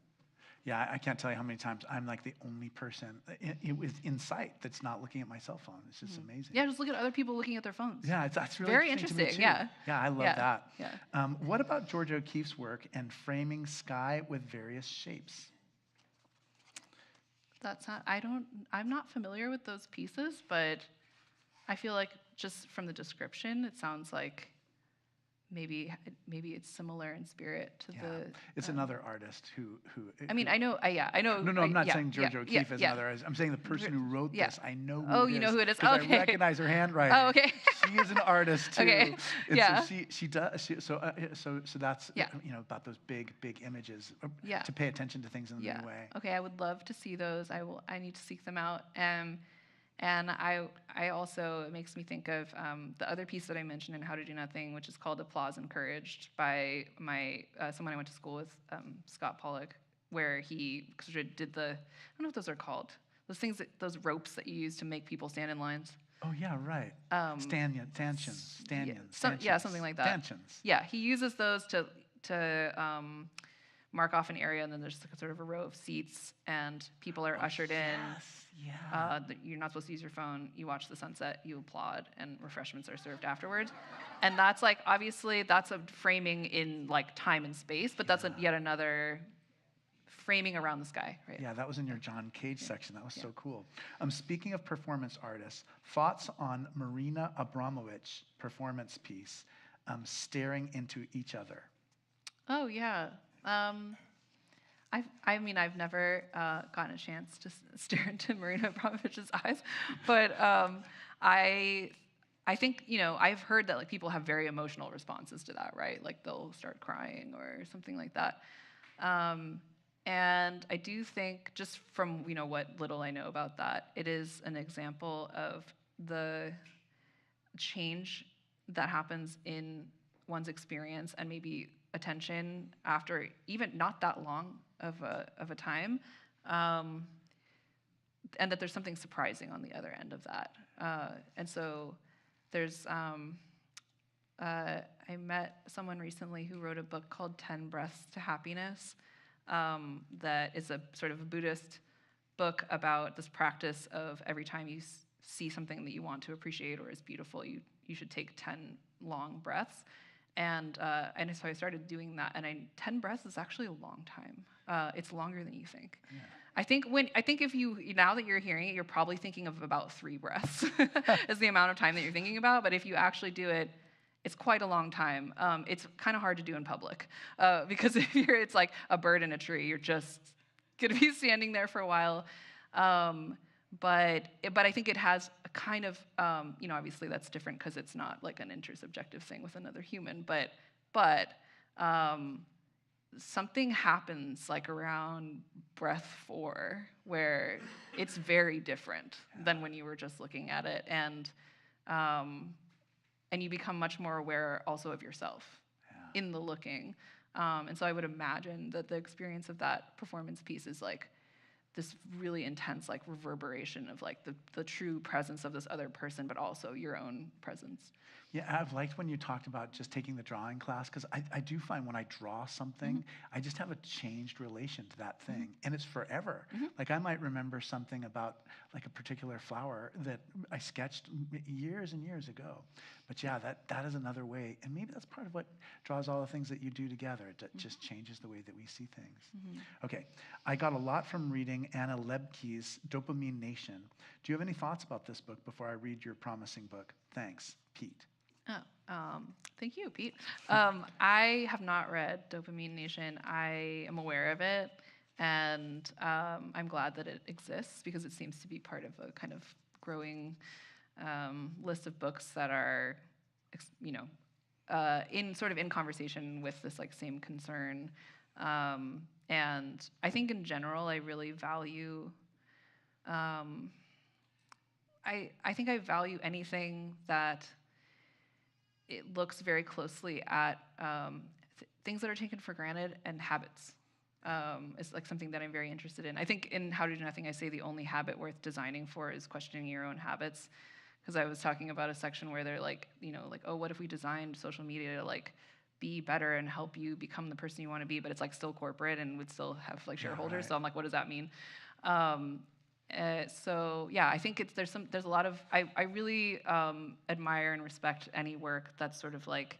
Yeah, I can't tell you how many times I'm the only person in sight that's not looking at my cell phone. It's just amazing. Yeah, just look at other people looking at their phones. Yeah, that's really very interesting. Yeah, I love that. Yeah. What about George O'Keeffe's work and framing sky with various shapes? I'm not familiar with those pieces, but I feel just from the description, it sounds like maybe it's similar in spirit to the. It's another artist who. I mean, I know. I know. No, I'm not saying George O'Keeffe is another artist. I'm saying the person who wrote this. I know who it is. Oh, you know who it is? Okay. I recognize her handwriting. Oh, okay. She is an artist too. Okay. She does. So that's about those big images. To pay attention to things in a new way. Okay, I would love to see those. I need to seek them out. And I also, it makes me think of the other piece that I mentioned in How to Do Nothing, which is called Applause Encouraged, by someone I went to school with, Scott Pollock, where he did I don't know what those are called, those ropes that you use to make people stand in lines. Oh, yeah, right. Stanchions. Yeah, something like that. Stanchions. Yeah, he uses those to mark off an area, and then there's sort of a row of seats, and people are ushered in. Yeah. You're not supposed to use your phone. You watch the sunset, you applaud, and refreshments are served afterwards. And that's obviously, that's a framing in time and space, but that's yet another framing around the sky, right? Yeah, that was in your John Cage section. That was so cool. Speaking of performance artists, thoughts on Marina Abramovich's performance piece, Staring into Each Other. Oh, yeah. I've never gotten a chance to stare into Marina Abramovich's eyes, but I think, I've heard that like people have very emotional responses to that, right? Like they'll start crying or something like that. And I do think, just from what little I know about that, it is an example of the change that happens in one's experience and maybe attention after even not that long of a time, and that there's something surprising on the other end of that. And so there's I met someone recently who wrote a book called 10 Breaths to Happiness, that is a sort of a Buddhist book about this practice of every time you see something that you want to appreciate or is beautiful, you should take 10 long breaths. And so I started doing that, and 10 breaths is actually a long time. It's longer than you think. Yeah. I think if you, now that you're hearing it, you're probably thinking of about 3 breaths is the amount of time that you're thinking about. But if you actually do it, it's quite a long time. It's kind of hard to do in public, because it's like a bird in a tree. You're just gonna be standing there for a while. But I think it has a kind of, obviously that's different because it's not like an intersubjective thing with another human. But something happens like around breath 4 where it's very different than when you were just looking at it, and you become much more aware also of yourself in the looking. And so I would imagine that the experience of that performance piece is like this really intense like reverberation of like the true presence of this other person, but also your own presence. Yeah, I've liked when you talked about just taking the drawing class, because I do find when I draw something, I just have a changed relation to that thing, and it's forever. Like I might remember something about like a particular flower that I sketched years and years ago. But yeah, that is another way, and maybe that's part of what draws all the things that you do together. It just changes the way that we see things. Okay, I got a lot from reading Anna Lebke's Dopamine Nation. Do you have any thoughts about this book before I read your promising book? Thanks, Pete. Thank you, Pete. I have not read Dopamine Nation. I am aware of it, and I'm glad that it exists because it seems to be part of a kind of growing list of books that are, in conversation with this like same concern. And I think in general, I really value. I think I value anything that it looks very closely at things that are taken for granted and habits. It's like something that I'm very interested in. I think in How to Do Nothing, I say the only habit worth designing for is questioning your own habits. Because I was talking about a section where they're like, oh, what if we designed social media to like be better and help you become the person you want to be, but it's like still corporate and would still have like shareholders. Yeah, right. So I'm like, what does that mean? So yeah, I think there's a lot of, I really admire and respect any work that's sort of like,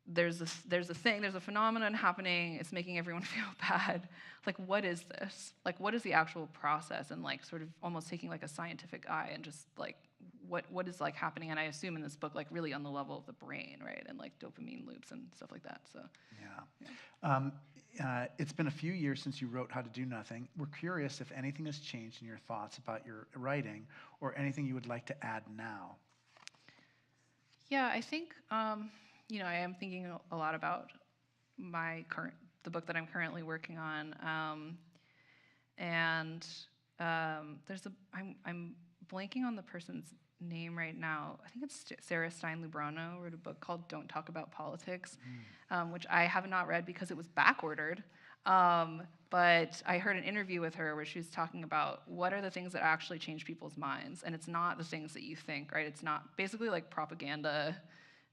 there's a phenomenon happening, it's making everyone feel bad. Like, what is this? Like, what is the actual process? And like sort of almost taking like a scientific eye and just like, what is like happening? And I assume in this book, like really on the level of the brain, right? And like dopamine loops and stuff like that, so. Yeah. It's been a few years since you wrote How to Do Nothing. We're curious if anything has changed in your thoughts about your writing or anything you would like to add now. Yeah, I think, I am thinking a lot about the book that I'm currently working on. I'm blanking on the person's name right now. I think it's Sarah Stein Lubrano wrote a book called Don't Talk About Politics, which I have not read because it was backordered. But I heard an interview with her where she was talking about what are the things that actually change people's minds. And it's not the things that you think, right? It's not basically like propaganda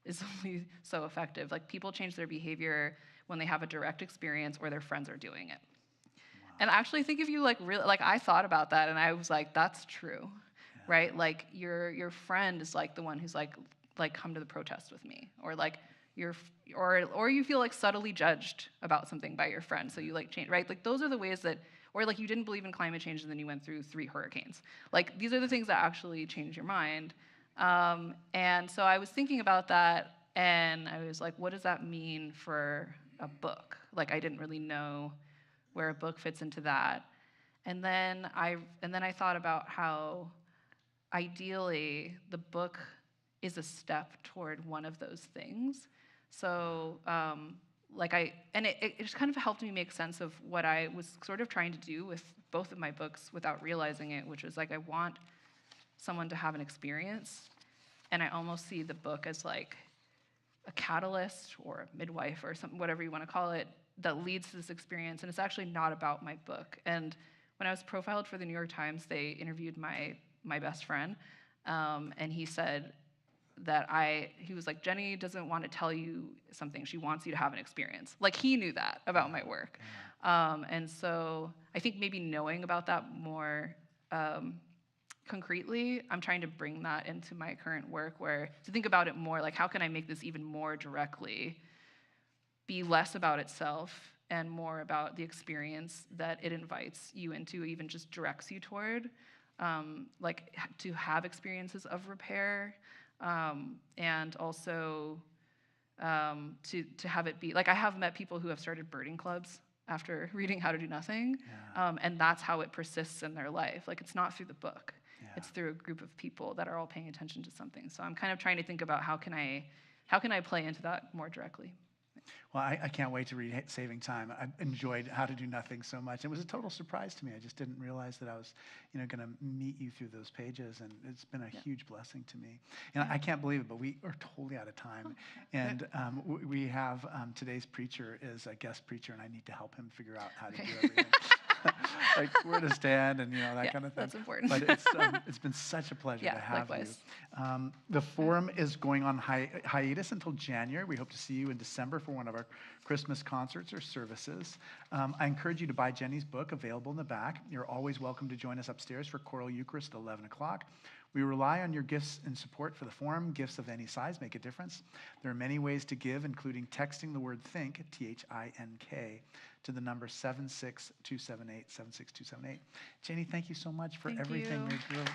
is only so effective. Like people change their behavior when they have a direct experience or their friends are doing it. Wow. And I actually think if you like really, like I thought about that and I was like, that's true. Right? Like your friend is like the one who's like come to the protest with me, or like or you feel like subtly judged about something by your friend, so you like change, right? Like those are the ways that, or like you didn't believe in climate change and then you went through 3 hurricanes. Like these are the things that actually change your mind. And so I was thinking about that and I was like, what does that mean for a book? Like I didn't really know where a book fits into that. And then I thought about how ideally the book is a step toward one of those things. So it just kind of helped me make sense of what I was sort of trying to do with both of my books without realizing it, which was like, I want someone to have an experience, and I almost see the book as like a catalyst or a midwife or something, whatever you want to call it, that leads to this experience. And it's actually not about my book. And when I was profiled for the New York Times, they interviewed my best friend, and he said that he was like, Jenny doesn't want to tell you something. She wants you to have an experience. Like, he knew that about my work. And so I think maybe knowing about that more concretely, I'm trying to bring that into my current work, where to think about it more like, how can I make this even more directly be less about itself and more about the experience that it invites you into, even just directs you toward, like to have experiences of repair, and also to have it be, like, I have met people who have started birding clubs after reading How to Do Nothing, and that's how it persists in their life. Like, it's not through the book. It's through a group of people that are all paying attention to something. So I'm kind of trying to think about how can I play into that more directly. Well, I can't wait to read Saving Time. I enjoyed How to Do Nothing so much. It was a total surprise to me. I just didn't realize that I was, going to meet you through those pages, and it's been a huge blessing to me. And I can't believe it, but we are totally out of time. And we have today's preacher is a guest preacher, and I need to help him figure out how to do everything. Like where to stand and that kind of thing. That's important. But it's been such a pleasure to have likewise. you. The forum is going on hiatus until January. We hope to see you in December for one of our Christmas concerts or services. I encourage you to buy Jenny's book, available in the back. You're always welcome to join us upstairs for Choral Eucharist at 11 o'clock. We rely on your gifts and support for the forum. Gifts of any size make a difference. There are many ways to give, including texting the word THINK, T-H-I-N-K, to the number 76278, 76278. Jenny, thank you so much for everything. You. You're